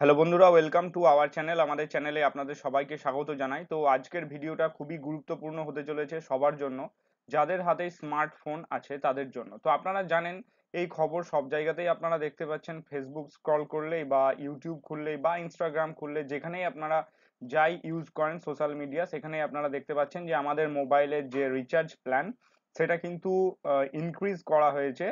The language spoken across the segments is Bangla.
হ্যালো বন্ধুরা, ওয়েলকাম টু আওয়ার চ্যানেল। আমাদের চ্যানেলে আপনাদের সবাইকে স্বাগত জানাই। তো আজকের ভিডিওটা খুবই গুরুত্বপূর্ণ হতে চলেছে সবার জন্য, যাদের হাতে স্মার্টফোন আছে তাদের জন্য। তো আপনারা জানেন, এই খবর সব জায়গাতেই আপনারা দেখতে পাচ্ছেন। ফেসবুক স্ক্রল করলেই বা ইউটিউব খুললেই বা ইনস্টাগ্রাম খুললে, যেখানেই আপনারা যাই ইউজ করেন সোশ্যাল মিডিয়া, সেখানেই আপনারা দেখতে পাচ্ছেন যে আমাদের মোবাইলের যে রিচার্জ প্ল্যান, সেটা কিন্তু ইনক্রিজ করা হয়েছে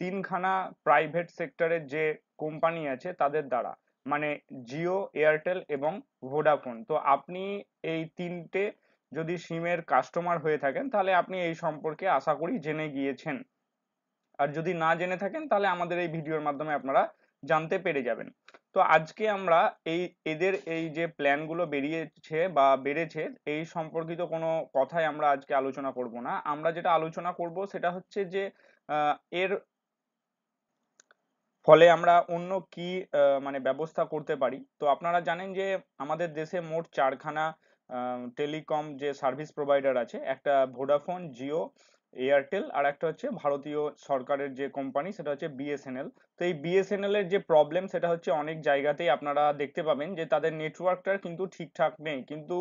তিনখানা প্রাইভেট সেক্টরের যে কোম্পানি আছে তাদের দ্বারা। মানে জিও, এয়ারটেল এবং ভোডাফোন। তো আপনি এই তিনটে যদি সিমের কাস্টমার হয়ে থাকেন, তাহলে আপনি এই সম্পর্কে আশা করি জেনে গিয়েছেন। আর যদি না জেনে থাকেন, তাহলে আমাদের এই ভিডিওর মাধ্যমে আপনারা জানতে পেরে যাবেন। তো আজকে আমরা এদের এই যে প্ল্যানগুলো বেরিয়েছে বা বেড়েছে, এই সম্পর্কিত কোনো কথাই আমরা আজকে আলোচনা করব না। আমরা যেটা আলোচনা করব সেটা হচ্ছে যে এর ফলে আমরা অন্য কি মানে ব্যবস্থা করতে পারি। তো আপনারা জানেন যে আমাদের দেশে মোট চারখানা টেলিকম যে সার্ভিস প্রোভাইডার আছে। একটা ভোডাফোন, জিও, এয়ারটেল, আর একটা হচ্ছে ভারতীয় সরকারের যে কোম্পানি, সেটা হচ্ছে বিএসএনএল। তো এই বিএসএনএল এর যে প্রবলেম, সেটা হচ্ছে অনেক জায়গাতেই আপনারা দেখতে পাবেন যে তাদের নেটওয়ার্কটা কিন্তু ঠিকঠাক নেই। কিন্তু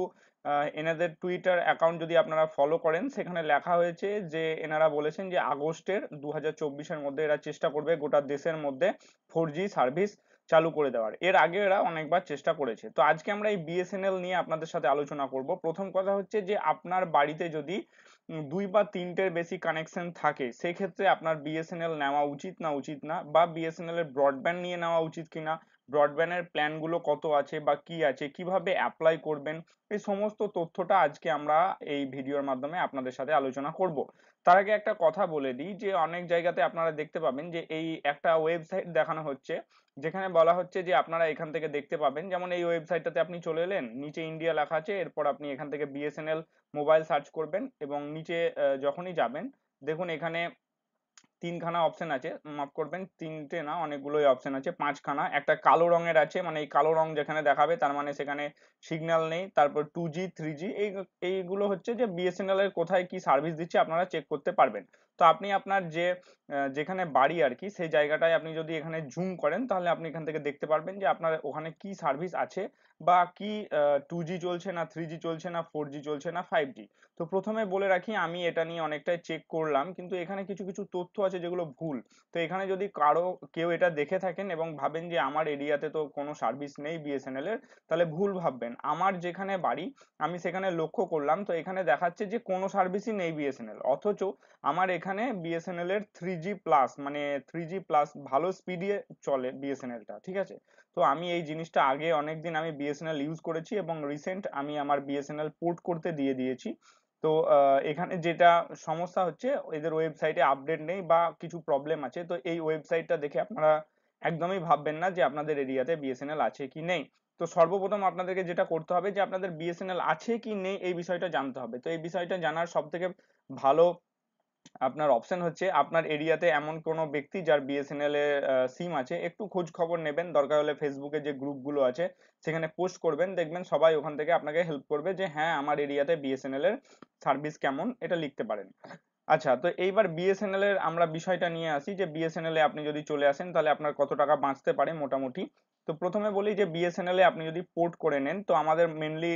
এনাদের টুইটার অ্যাকাউন্ট যদি আপনারা ফলো করেন, সেখানে লেখা হয়েছে যে এনারা বলেছেন যে আগস্টের 2024-এর মধ্যে এরা চেষ্টা করবে গোটা দেশের মধ্যে 4G সার্ভিস চালু করে দেওয়ার। এর আগে এরা অনেকবার চেষ্টা করেছে। তো আজকে আমরা এই বিএসএনএল নিয়ে আপনাদের সাথে আলোচনা করব। প্রথম কথা হচ্ছে যে আপনার বাড়িতে যদি দুই বা তিনটের বেশি কানেকশন থাকে, সেক্ষেত্রে আপনার বিএসএনএল নেওয়া উচিত না উচিত না, বা বিএসএনএল এর ব্রডব্যান্ড নিয়ে নেওয়া উচিত কিনা, ব্রডব্যান্ডের প্ল্যানগুলো কত আছে বা কি আছে, কিভাবে অ্যাপ্লাই করবেন, এই সমস্ত তথ্যটা আজকে আমরা এই ভিডিওর মাধ্যমে আপনাদের সাথে আলোচনা করব। তার আগে একটা কথা বলে দিই যে অনেক জায়গাতে আপনারা দেখতে পাবেন যে এই একটা ওয়েবসাইট দেখানো হচ্ছে, যেখানে বলা হচ্ছে যে আপনারা এখান থেকে দেখতে পাবেন। যেমন এই ওয়েবসাইটটাতে আপনি চলে এলেন, নিচে ইন্ডিয়া লেখা আছে, এরপর আপনি এখান থেকে বিএসএনএল মোবাইল সার্চ করবেন এবং নিচে যখনই যাবেন, দেখুন এখানে তিনখানা অপশন আছে। মাফ করবেন, তিনটে না, অনেকগুলোই অপশন আছে, পাঁচখানা। একটা কালো রঙের আছে, মানে এই কালো রং যেখানে দেখাবে তার মানে সেখানে সিগন্যাল নেই। তারপর 2G, 3G, এইগুলো হচ্ছে যে বিএসএনএল এর কোথায় কি সার্ভিস দিচ্ছে আপনারা চেক করতে পারবেন। তো আপনি আপনার যে যেখানে বাড়ি আর কি, সেই জায়গাটায় আপনি যদি এখানে জুম করেন, তাহলে আপনি এখান থেকে দেখতে পারবেন যে আপনার ওখানে কি সার্ভিস আছে, বা কি 2G চলছে না, 3G চলছে না, 4G চলছে না, 5G। তো প্রথমে বলে রাখি, আমি এটা নিয়ে অনেকটাই চেক করলাম, কিন্তু এখানে কিছু কিছু তথ্য আছে যেগুলো ভুল। তো এখানে যদি কেউ এটা দেখে থাকেন এবং ভাবেন যে আমার এরিয়াতে তো কোনো সার্ভিস নেই বিএসএনএল এর, তাহলে ভুল ভাববেন। আমার যেখানে বাড়ি, আমি সেখানে লক্ষ্য করলাম, তো এখানে দেখাচ্ছে যে কোনো সার্ভিসই নেই বিএসএনএল। অথচ আমার এখানে বিএসএনএল এর 3G প্লাস, মানে 3G প্লাস ভালো স্পিডে চলে বিএসএনএলটা, ঠিক আছে। তো আমি এই জিনিসটা আগে অনেকদিন আমি বিএসএনএল ইউজ করেছি এবং রিসেন্ট আমি আমার বিএসএনএল পোর্ট করতে দিয়ে দিয়েছি। তো এখানে যেটা সমস্যা হচ্ছে, এদের ওয়েবসাইটে আপডেট নেই বা কিছু প্রবলেম আছে। তো এই ওয়েবসাইটটা দেখে আপনারা একদমই ভাববেন না যে আপনাদের এরিয়াতে বিএসএনএল আছে কি নেই। তো সর্বপ্রথম আপনাদেরকে যেটা করতে হবে যে আপনাদের বিএসএনএল আছে কি নেই এই বিষয়টা জানতে হবে। তো এই বিষয়টা জানার সব থেকে ভালো আপনার অপশন হচ্ছে, আপনার এরিয়াতে এমন কোনো ব্যক্তি যার বিএসএনএল এর সিম আছে, একটু খোঁজ খবর নেবেন। দরকার হলে ফেসবুকে যে গ্রুপগুলো আছে সেখানে পোস্ট করবেন, দেখবেন সবাই ওখান থেকে আপনাকে হেল্প করবে যে হ্যাঁ, আমার এরিয়াতে বিএসএনএল এর সার্ভিস কেমন, এটা লিখতে পারেন। আচ্ছা, তো এইবার বিএসএনএল এর আমরা বিষয়টা নিয়ে আসি যে বিএসএনএল এ আপনি যদি চলে আসেন, তাহলে আপনার কত টাকা বাঁচতে পারে মোটামুটি। তো প্রথমে বলি যে বিএসএনএল এ আপনি যদি পোর্ট করে নেন, তো আমাদের মেনলি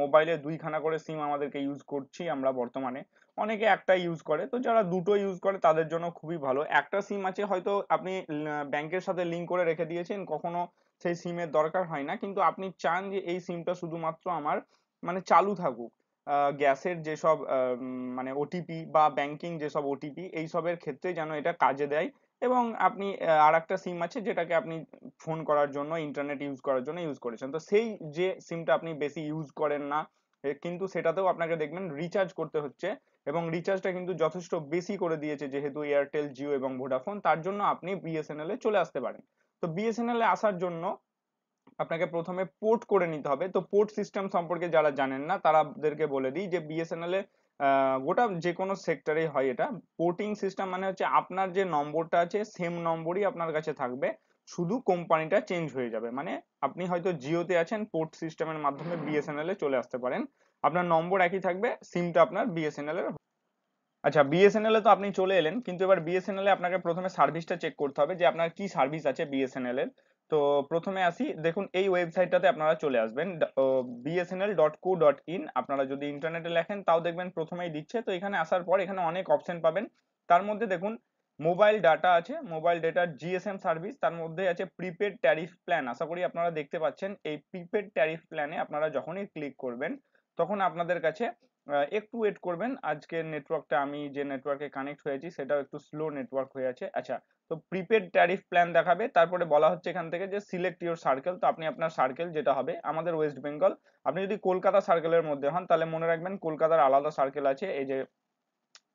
মোবাইলে দুইখানা করে সিম আমাদেরকে ইউজ করছি আমরা বর্তমানে। অনেকে একটা ইউজ করে, তো যারা দুটো ইউজ করে তাদের জন্য খুবই ভালো। একটা সিম আছে, হয়তো আপনি ব্যাংকের সাথে লিংক করে রেখে দিয়েছেন, কখনো সেই সিমের দরকার হয় না, কিন্তু আপনি চান যে এই সিমটা শুধুমাত্র আমার মানে চালু থাকুক। গ্যাসের যেসব মানে ওটিপি বা ব্যাংকিং যেসব ওটিপি, এইসবের ক্ষেত্রে যেন এটা কাজে দেয়। এবং আপনি আর একটা সিম আছে যেটাকে আপনি ফোন করার জন্য, ইন্টারনেট ইউজ করার জন্য ইউজ করেছেন। তো সেই যে সিমটা আপনি বেশি ইউজ করেন না, কিন্তু সেটাতেও আপনাকে দেখবেন রিচার্জ করতে হচ্ছে, এবং রিচার্জটা কিন্তু যথেষ্ট বেশি করে দিয়েছে যেহেতু এয়ারটেল, জিও এবং ভোডাফোন। তার জন্য আপনি বিএসএনএল এ চলে আসতে পারেন। তো বিএসএনএল এ আসার জন্য আপনাকে প্রথমে পোর্ট করে নিতে হবে। তো পোর্ট সিস্টেম সম্পর্কে যারা জানেন না, তাদেরকে বলে দিই যে বিএসএনএল এ গোটা যে কোনো সেক্টরেই হয় এটা। পোর্টিং সিস্টেম মানে হচ্ছে আপনার যে নম্বরটা আছে সেম নম্বরই আপনার কাছে থাকবে, শুধু কোম্পানিটা চেঞ্জ হয়ে যাবে। মানে আপনি হয়তো জিওতে আছেন, পোর্ট সিস্টেমের মাধ্যমে বিএসএনএল এ চলে আসতে পারেন, আপনার নম্বর একই থাকবে, সিমটা আপনার বিএসএনএল এর। আচ্ছা, বিএসএনএল এ তো আপনি চলে এলেন, কিন্তু এবার বিএসএনএল এ আপনাকে প্রথমে সার্ভিসটা চেক করতে হবে যে আপনার কি সার্ভিস আছে বিএসএনএল এর। তো প্রথমে আসি, দেখুন এই ওয়েবসাইটটাতে আপনারা চলে আসবেন bsnl.co.in। আপনারা যদি ইন্টারনেটে লেখেন তাও দেখবেন প্রথমেই দিচ্ছে। তো এখানে আসার পর এখানে অনেক অপশন পাবেন। তার মধ্যে দেখুন মোবাইল ডাটা আছে, মোবাইল ডেটার জিএসএম সার্ভিস, তার মধ্যে আছে প্রিপেড ট্যারিফ প্ল্যান। আশা করি আপনারা দেখতে পাচ্ছেন এই প্রিপেড ট্যারিফ প্ল্যানে আপনারা যখনই ক্লিক করবেন তখন আপনাদের কাছে একটু ওয়েট করবেন। আজকে নেটওয়ার্কটা, আমি যে নেটওয়ার্কে কানেক্ট হয়েছি সেটাও একটু স্লো নেটওয়ার্ক হয়ে আছে। আচ্ছা, তো প্রিপেড ট্যারিফ প্ল্যান দেখাবে, তারপরে বলা হচ্ছে এখান থেকে যে সিলেক্ট ইউর সার্কেল। তো আপনি আপনার সার্কেল যেটা হবে, আমাদের ওয়েস্ট বেঙ্গল, আপনি যদি কলকাতা সার্কেলের মধ্যে হন তাহলে মনে রাখবেন কলকাতার আলাদা সার্কেল আছে, এই যে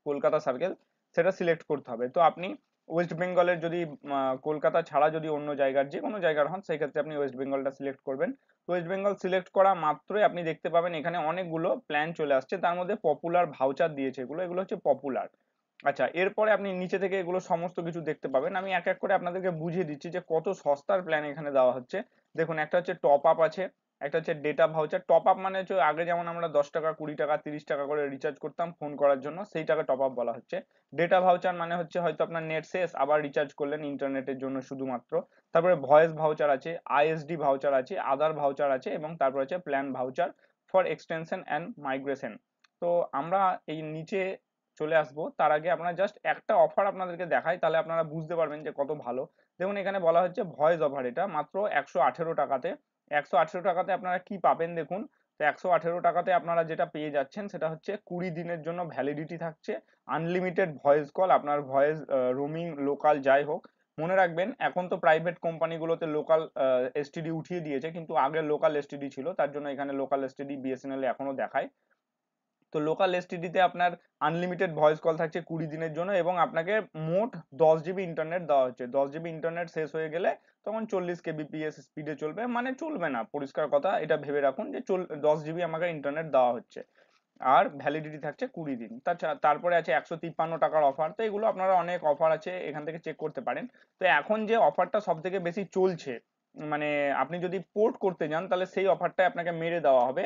কলকাতা সার্কেল, সেটা সিলেক্ট করতে হবে। তো আপনি ওয়েস্ট বেঙ্গলের যদি কলকাতা ছাড়া যদি অন্য জায়গার যে কোনো জায়গার হন, সেই ক্ষেত্রে আপনি ওয়েস্ট বেঙ্গলটা সিলেক্ট করবেন। তো ওয়েস্ট বেঙ্গল সিলেক্ট করা মাত্রই আপনি দেখতে পাবেন এখানে অনেকগুলো প্ল্যান চলে আসছে, তার মধ্যে পপুলার ভাউচার দিয়েছে, এগুলো এগুলো হচ্ছে পপুলার। আচ্ছা, এরপরে আপনি নিচে থেকে এগুলো সমস্ত কিছু দেখতে পাবেন। আমি এক এক করে আপনাদেরকে বুঝিয়ে দিচ্ছি যে কত সস্তার প্ল্যান এখানে দেওয়া হচ্ছে। দেখুন, একটা হচ্ছে টপ আপ আছে, একটা হচ্ছে ডেটা ভাউচার। টপ আপ মানে হচ্ছে আগে যেমন আমরা 10 টাকা, 20 টাকা, 30 টাকা করে রিচার্জ করতাম ফোন করার জন্য, সেই টাকা টপ আপ বলা হচ্ছে। ডেটা ভাউচার মানে হচ্ছে হয়তো আপনার নেট শেষ, আবার রিচার্জ করলেন ইন্টারনেটের জন্য শুধুমাত্র। তারপরে ভয়েস ভাউচার আছে, আইএসডি ভাউচার আছে, আদার ভাউচার আছে, এবং তারপর আছে plan voucher for extension and migration. তো আমরা এই নিচে চলে আসবো, তার আগে আপনারা জাস্ট একটা অফার আপনাদেরকে দেখাই, তাহলে আপনারা বুঝতে পারবেন যে কত ভালো। দেখুন, এখানে বলা হচ্ছে ভয়েস অফার, এটা মাত্র 118 টাকাতে। 118 টাকাতে আপনারা কি পাবেন দেখুন। তো 118 টাকাতে আপনারা যেটা পেয়ে যাচ্ছেন সেটা হচ্ছে 20 দিনের জন্য ভ্যালিডিটি থাকছে, আনলিমিটেড ভয়েস কল, আপনার ভয়েস রোমিং লোকাল যাই হোক। মনে রাখবেন এখন তো প্রাইভেট কোম্পানিগুলোতে লোকাল এসটিডি উঠিয়ে দিয়েছে, কিন্তু আগে লোকাল এসটিডি ছিল, তার জন্য এখানে লোকাল এসটিডি বিএসএনএল এখনো দেখায়। তো লোকাল এসটিডিতে আপনার আনলিমিটেড ভয়েস কল থাকছে 20 দিনের জন্য, এবং আপনাকে মোট 10 জিবি ইন্টারনেট দেওয়া হচ্ছে। 10 জিবি ইন্টারনেট শেষ হয়ে গেলে তখন 40 কেবিপিএস স্পিডে চলবে, মানে চলবে না, পরিষ্কার কথা, এটা ভেবে রাখুন যে 10 জিবি আমাকে ইন্টারনেট দেওয়া হচ্ছে। আর ভ্যালিডিটি থাকছে 20 দিন। তাছাড়া তারপরে আছে 153 টাকার অফার। তো এগুলো আপনারা অনেক অফার আছে, এখান থেকে চেক করতে পারেন। তো এখন যে অফারটা সব থেকে বেশি চলছে, মানে আপনি যদি পোর্ট করতে যান তাহলে সেই অফারটা আপনাকে মেরে দেওয়া হবে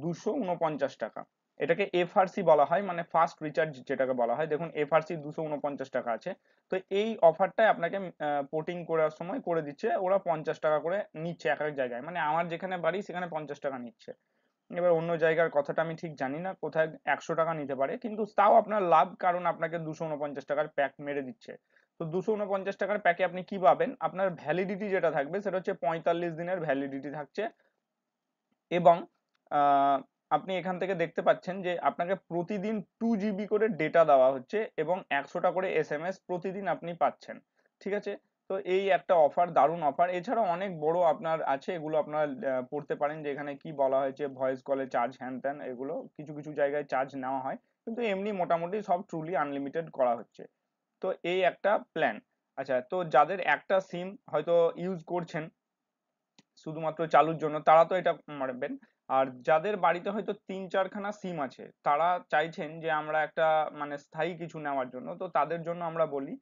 249 টাকা। এটাকে এফআরসি বলা হয়, মানে ফাস্ট রিচার্জ যেটাকে বলা হয়। দেখুন, এফআরসি 249 টাকা আছে। তো এই অফারটাই আপনাকে পোর্টিং করার সময় করে দিচ্ছে, ওরা 50 টাকা করে নিচ্ছে এক এক জায়গায়, মানে আমার যেখানে বাড়ি সেখানে 50 টাকা নিচ্ছে। এবার অন্য জায়গার কথাটা আমি ঠিক জানি না, কোথায় 100 টাকা নিতে পারে, কিন্তু তাও আপনার লাভ, কারণ আপনাকে 249 টাকার প্যাক মেরে দিচ্ছে। তো 249 টাকার প্যাকে আপনি কি পাবেন, আপনার ভ্যালিডিটি যেটা থাকবে সেটা হচ্ছে 45 দিনের ভ্যালিডিটি থাকছে। এবং আহ, আপনি এখান থেকে দেখতে পাচ্ছেন যে আপনাকে প্রতিদিন 2 জিবি করে ডেটা দেওয়া হচ্ছে, এবং 100টা করে এসএমএস প্রতিদিন আপনি পাচ্ছেন। ঠিক আছে, তো এই একটা অফার, দারুণ অফার। এছাড়া অনেক বড় আপনার আছে, এগুলো আপনার পড়তে পারেন যে এখানে কি বলা হয়েছে, ভয়েস কলে চার্জ, হ্যান ত্যান, এগুলো কিছু কিছু জায়গায় চার্জ নেওয়া হয়, কিন্তু এমনি মোটামুটি সব ট্রুলি আনলিমিটেড করা হচ্ছে। তো এই একটা প্ল্যান। আচ্ছা, তো যাদের একটা সিম হয়তো ইউজ করছেন শুধুমাত্র চালুর জন্য, তারা তো এটা মারবেন। আর যাদের বাড়িতে হয়তো 3-4খানা সিম আছে, তারা চাইছেন যে আমরা একটা মানে স্থায়ী কিছু নেওয়ার জন্য, তো তাদের জন্য আমরা বলি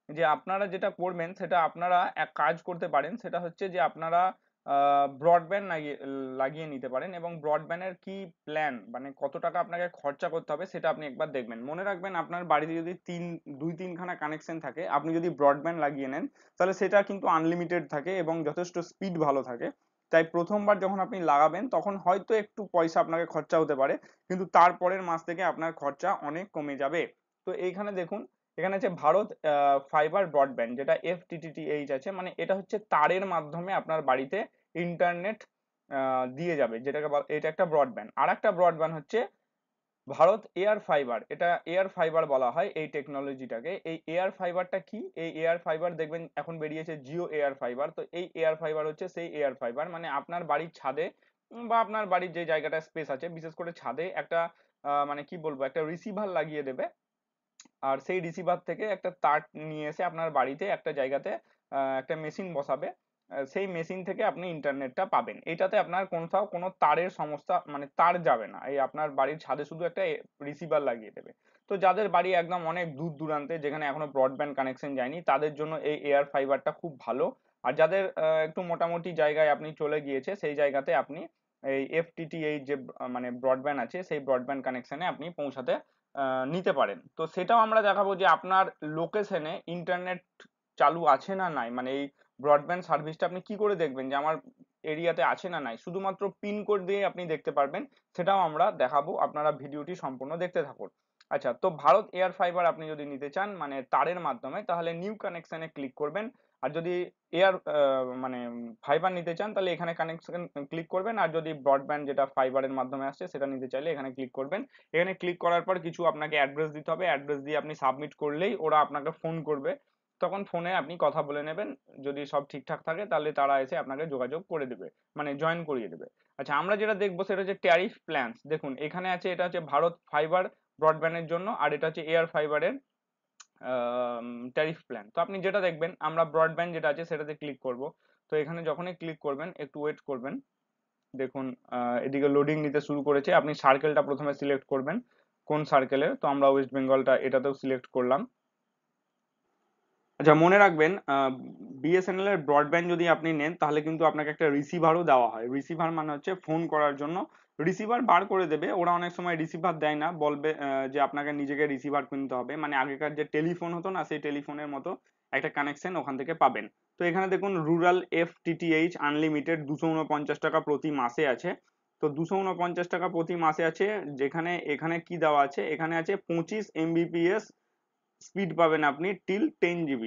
যে আপনারা যেটা করবেন সেটা আপনারা এক কাজ করতে পারেন, সেটা হচ্ছে যে আপনারা ব্রডব্যান্ড লাগিয়ে লাগিয়ে নিতে পারেন। এবং ব্রডব্যান্ডের কি প্ল্যান, মানে কত টাকা আপনাকে খরচা করতে হবে সেটা আপনি একবার দেখবেন। মনে রাখবেন আপনার বাড়িতে যদি 2-3খানা কানেকশন থাকে, আপনি যদি ব্রডব্যান্ড লাগিয়ে নেন তাহলে সেটা কিন্তু আনলিমিটেড থাকে এবং যথেষ্ট স্পিড ভালো থাকে। তাই প্রথমবার যখন আপনি লাগাবেন তখন হয়তো একটু পয়সা আপনাকে খরচা হতে পারে, কিন্তু তারপরের মাস থেকে আপনার খরচা অনেক কমে যাবে। তো এইখানে দেখুন, এখানে আছে ভারত ফাইবার ব্রডব্যান্ড, যেটা এফটিটিটিএইচ আছে, মানে এটা হচ্ছে তারের মাধ্যমে আপনার বাড়িতে ইন্টারনেট দিয়ে যাবে, যেটাকে এটা একটা ব্রডব্যান্ড। আর একটা ব্রডব্যান্ড হচ্ছে ভারত এয়ার ফাইবার, এটা এয়ার ফাইবার বলা হয় এই টেকনোলজিটাকে। এই এয়ার ফাইবারটা কি, এই এয়ার ফাইবার দেখবেন এখন বেরিয়েছে জিও এয়ার ফাইবার। তো এই এয়ার ফাইবার হচ্ছে সেই এয়ার ফাইবার, মানে আপনার বাড়ির ছাদে বা আপনার বাড়ির যে জায়গাটা স্পেস আছে, বিশেষ করে ছাদে একটা মানে কি বলবো, একটা রিসিভার লাগিয়ে দেবে। আর সেই রিসিভার থেকে একটা তার নিয়ে এসে আপনার বাড়িতে একটা জায়গাতে একটা মেশিন বসাবে। সেই মেশিন থেকে আপনি ইন্টারনেটটা পাবেন। এটাতে আপনার কোথাও কোনো তারের সমস্যা, মানে তার যাবে না, এই আপনার বাড়ির ছাদে শুধু একটা রিসিভার লাগিয়ে দেবে। তো যাদের বাড়ি একদম অনেক দূর দূরান্তে, যেখানে এখনো ব্রডব্যান্ড কানেকশন যায়নি, তাদের জন্য এই এয়ার ফাইবারটা খুব ভালো। আর যাদের একটু মোটামুটি জায়গায় আপনি চলে গিয়েছে, সেই জায়গাতে আপনি এই এফটিটিএইচ যে মানে ব্রডব্যান্ড আছে, সেই ব্রডব্যান্ড কানেকশনে আপনি পৌঁছাতে নিতে পারেন। তো সেটাও আমরা দেখাবো যে আপনার লোকেশনে ইন্টারনেট চালু আছে না নাই, মানে এই ব্রডব্যান্ড সার্ভিসটা আপনি কি করে দেখবেন যে আমার এরিয়াতে আছে না নাই? শুধুমাত্র পিন কোড দিয়ে আপনি দেখতে পারবেন, সেটাও আমরা দেখাবো। আপনারা ভিডিওটি সম্পূর্ণ দেখতে থাকুন। আচ্ছা, তো ভারত এয়ার ফাইবার আপনি যদি নিতে চান মানে তারের মাধ্যমে, তাহলে নিউ কানেকশনে ক্লিক করবেন। আর যদি এয়ার মানে ফাইবার নিতে চান তাহলে এখানে কানেকশন ক্লিক করবেন। আর যদি ব্রডব্যান্ড যেটা ফাইবারের মাধ্যমে আসছে সেটা নিতে চাইলে এখানে ক্লিক করবেন। এখানে ক্লিক করার পর কিছু আপনাকে অ্যাড্রেস দিতে হবে, অ্যাড্রেস দিয়ে আপনি সাবমিট করলেই ওরা আপনাকে ফোন করবে। তখন ফোনে আপনি কথা বলে নেবেন, যদি সব ঠিকঠাক থাকে তাহলে তারা এসে আপনাকে যোগাযোগ করে দেবে, মানে জয়েন করিয়ে দেবে। আচ্ছা, আমরা যেটা দেখবো সেটা হচ্ছে ট্যারিফ প্ল্যানস। দেখুন এখানে আছে, এটা হচ্ছে ভারত ফাইবার ব্রডব্যান্ডের জন্য, আর এটা হচ্ছে এয়ার ফাইবারের ট্যারিফ প্ল্যান। তো আপনি যেটা দেখবেন, আমরা ব্রডব্যান্ড যেটা আছে সেটাতে ক্লিক করব। তো এখানে যখনই ক্লিক করবেন একটু ওয়েট করবেন। দেখুন এদিকে লোডিং নিতে শুরু করেছে। আপনি সার্কেলটা প্রথমে সিলেক্ট করবেন, কোন সার্কেলের। তো আমরা ওয়েস্ট বেঙ্গলটা এটাতেও সিলেক্ট করলাম। আচ্ছা, মনে রাখবেন বিএসএনএল এর ব্রডব্যান্ড যদি আপনি নেন তাহলে কিন্তু আপনাকে একটা রিসিভারও দেওয়া হয়। রিসিভার মানে হচ্ছে ফোন করার জন্য রিসিভার বার করে দেবে ওরা। অনেক সময় রিসিভার দেয় না, বলবে যে আপনাকে নিজেকে রিসিভার কিনতে হবে। মানে আগেকার যে টেলিফোন হতো না, সেই টেলিফোনের মতো একটা কানেকশন ওখান থেকে পাবেন। তো এখানে দেখুন রুরাল এফটিটিএইচ আনলিমিটেড 249 টাকা প্রতি মাসে আছে। তো 249 টাকা প্রতি মাসে আছে, যেখানে এখানে কি দেওয়া আছে, এখানে আছে 25 MBPS স্পিড পাবেন আপনি টিল 10 GB।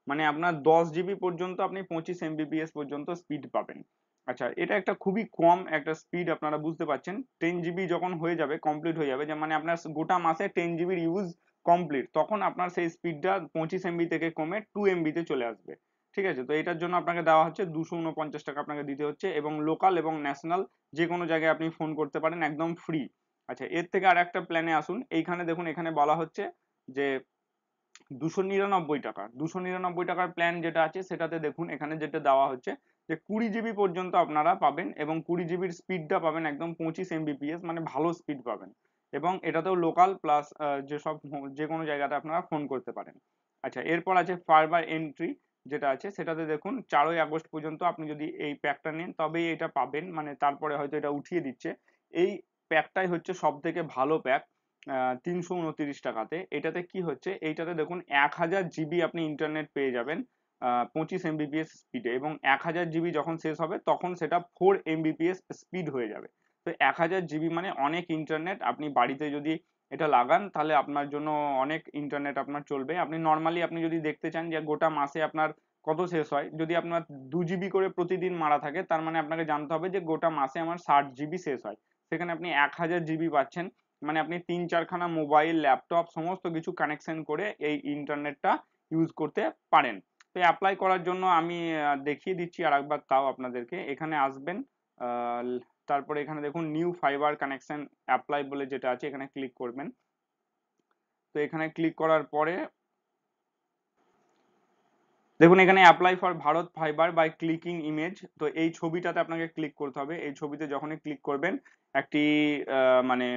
মানে আপনার 10 GB পর্যন্ত আপনি 25 MBPS পর্যন্ত স্পিড পাবেন। আচ্ছা, এটা একটা খুবই কম একটা স্পিড, আপনারা বুঝতে পারছেন। 10 GB যখন হয়ে যাবে, কমপ্লিট হয়ে যাবে, যে মানে আপনার গোটা মাসে 10 GB ইউজ কমপ্লিট, তখন আপনার সেই স্পিডটা 25 MB থেকে কমে 2 MB তে চলে আসবে। ঠিক আছে, তো এটার জন্য আপনাকে দেওয়া হচ্ছে 249 টাকা আপনাকে দিতে হচ্ছে, এবং লোকাল এবং ন্যাশনাল যে কোনো জায়গায় আপনি ফোন করতে পারেন একদম ফ্রি। আচ্ছা, এর থেকে আর একটা প্ল্যানে আসুন। এইখানে দেখুন, এখানে বলা হচ্ছে যে 299 টাকা, 299 টাকার প্ল্যান যেটা আছে সেটাতে দেখুন এখানে যেটা দেওয়া হচ্ছে যে 20 GB পর্যন্ত আপনারা পাবেন, এবং 20 GB স্পিডটা পাবেন একদম 25 MBPS, মানে ভালো স্পিড পাবেন। এবং এটাতেও লোকাল প্লাস যেসব যে কোনো জায়গাতে আপনারা ফোন করতে পারেন। আচ্ছা, এরপর আছে ফাইবার এন্ট্রি যেটা আছে সেটাতে দেখুন 4ই আগস্ট পর্যন্ত আপনি যদি এই প্যাকটা নেন তবেই এটা পাবেন, মানে তারপরে হয়তো এটা উঠিয়ে দিচ্ছে। এই প্যাকটাই হচ্ছে সব থেকে ভালো প্যাক 329 টাকাতে। এটাতে কি হচ্ছে, এইটাতে দেখুন 1000 GB আপনি ইন্টারনেট পেয়ে যাবেন 25 MBPS স্পিডে, এবং 1000 GB যখন শেষ হবে তখন সেটা 4 MBPS স্পিড হয়ে যাবে। তো 1000 GB মানে অনেক ইন্টারনেট। আপনি বাড়িতে যদি এটা লাগান তাহলে আপনার জন্য অনেক ইন্টারনেট আপনার চলবে। আপনি নর্মালি আপনি যদি দেখতে চান যে গোটা মাসে আপনার কত শেষ হয়, যদি আপনার 2 GB করে প্রতিদিন মারা থাকে, তার মানে আপনাকে জানতে হবে যে গোটা মাসে আমার 60 GB শেষ হয়। সেখানে আপনি 1000 GB পাচ্ছেন, মানে আপনি 3-4খানা মোবাইল ল্যাপটপ সমস্ত কিছু কানেকশন করে এই ইন্টারনেটটা ইউজ করতে পারেন। তো অ্যাপ্লাই করার জন্য আমি দেখিয়ে দিচ্ছি আর একবার তাও আপনাদেরকে। এখানে আসবেন, আহ, তারপরে এখানে দেখুন নিউ ফাইবার কানেকশন অ্যাপ্লাই বলে যেটা আছে, এখানে ক্লিক করবেন। তো এখানে ক্লিক করার পরে দেখুন এখানে apply for Bharat fiber by clicking image. তো এই ছবিটাতে আপনাকে ক্লিক করতে হবে। এই ছবিতে যখনই ক্লিক করবেন একটি মানে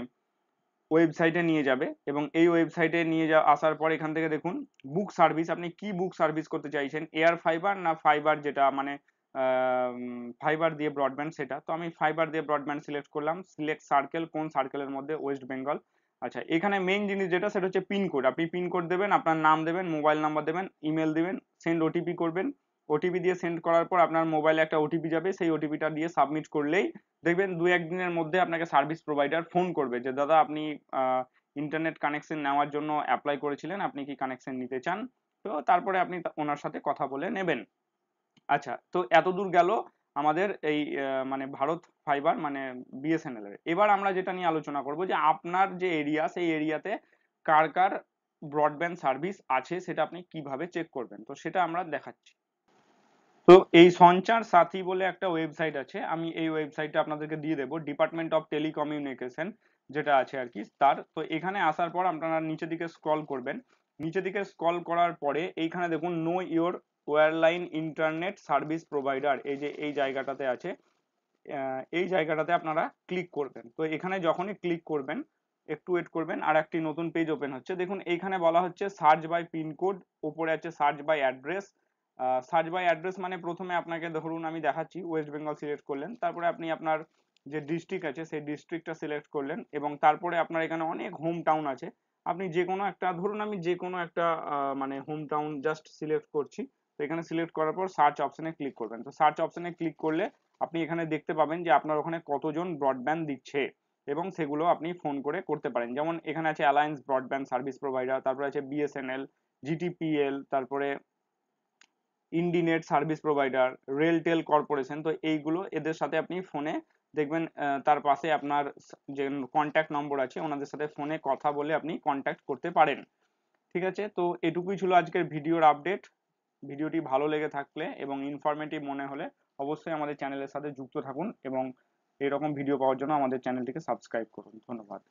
ওয়েবসাইটে নিয়ে যাবে, এবং এই ওয়েবসাইটে নিয়ে আসার পর এখান থেকে দেখুন বুক সার্ভিস, আপনি কি বুক সার্ভিস করতে চাইছেন, এয়ার ফাইবার না ফাইবার যেটা মানে ফাইবার দিয়ে ব্রডব্যান্ড সেটা। তো আমি ফাইবার দিয়ে ব্রডব্যান্ড সিলেক্ট করলাম। সিলেক্ট সার্কেল, কোন সার্কেলের মধ্যে, ওয়েস্ট বেঙ্গল। আচ্ছা, এখানে মেইন জিনিস যেটা সেটা হচ্ছে পিনকোড। আপনি পিনকোড দেবেন, আপনার নাম দেবেন, মোবাইল নাম্বার দেবেন, ইমেল দেবেন, সেন্ড ওটিপি করবেন। ওটিপি দিয়ে সেন্ড করার পর আপনার মোবাইলে একটা ওটিপি যাবে, সেই ওটিপিটা দিয়ে সাবমিট করলেই দেখবেন 2-1 দিনের মধ্যে আপনাকে সার্ভিস প্রোভাইডার ফোন করবে যে দাদা আপনি ইন্টারনেট কানেকশন নেওয়ার জন্য অ্যাপ্লাই করেছিলেন, আপনি কি কানেকশন নিতে চান। তো তারপরে আপনি ওনার সাথে কথা বলে নেবেন। আচ্ছা, তো এতদূর গেল আমাদের এই মানে ভারত ফাইবার মানে বিএসএনএল এর। এবার আমরা যেটা নিয়ে আলোচনা করব যে আপনার যে এরিয়া, সেই এরিয়াতে কার কার ব্রডব্যান্ড সার্ভিস আছে সেটা আপনি কিভাবে চেক করবেন, তো সেটা আমরা দেখাচ্ছি। তো এই সঞ্চার সাথী বলে একটা ওয়েবসাইট আছে, আমি এই ওয়েবসাইটটা আপনাদেরকে দিয়ে দেবো, ডিপার্টমেন্ট অফ টেলিকমিউনিকেশন যেটা আছে আর কি তার। তো এখানে আসার পর আপনারা নিচের দিকে স্ক্রল করবেন। নিচের দিকে স্ক্রল করার পরে এইখানে দেখুন know your wireline internet service provider, এই যে এই জায়গাটাতে আছে, এই জায়গাটাতে আপনারা ক্লিক করবেন। তো এখানে যখনই ক্লিক করবেন একটু ওয়েট করবেন, আর একটি নতুন পেজ ওপেন হচ্ছে। দেখুন এইখানে বলা হচ্ছে সার্চ বাই পিনকোড, ওপরে আছে search by address. Search by address মানে প্রথমে আপনাকে ধরুন আমি দেখাচ্ছি, ওয়েস্ট বেঙ্গল সিলেক্ট করলেন, তারপরে আপনি আপনার যে ডিস্ট্রিক্ট আছে সেই ডিস্ট্রিক্টটা সিলেক্ট করলেন, এবং তারপরে আপনার এখানে অনেক হোম টাউন আছে। আপনি যে কোনো একটা ধরুন, আমি যে কোনো একটা মানে হোম টাউন জাস্ট সিলেক্ট করছি। তো এখানে সিলেক্ট করার পর সার্চ অপশনে ক্লিক করবেন। তো সার্চ অপশনে ক্লিক করলে আপনি এখানে দেখতে পাবেন যে আপনার ওখানে কতজন ব্রডব্যান্ড দিচ্ছে এবং সেগুলো আপনি ফোন করে করতে পারেন। যেমন এখানে আছে অ্যালায়েন্স ব্রডব্যান্ড সার্ভিস প্রোভাইডার, তারপরে আছে বিএসএনএল, জিটিপিএল, তারপরে ইন্ডিনেট সার্ভিস প্রোভাইডার, রেলটেল কর্পোরেশন। তো এইগুলো এদের সাথে আপনি ফোনে দেখবেন তার পাশে আপনার যে কন্ট্যাক্ট নম্বর আছে ওনাদের সাথে ফোনে কথা বলে আপনি কন্ট্যাক্ট করতে পারেন। ঠিক আছে, তো এটুকুই ছিল আজকের ভিডিওর আপডেট। ভিডিওটি ভালো লেগে থাকলে এবং ইনফরমেটিভ মনে হলে অবশ্যই আমাদের চ্যানেলের সাথে যুক্ত থাকুন এবং এরকম ভিডিও পাওয়ার জন্য আমাদের চ্যানেলটিকে সাবস্ক্রাইব করুন। ধন্যবাদ।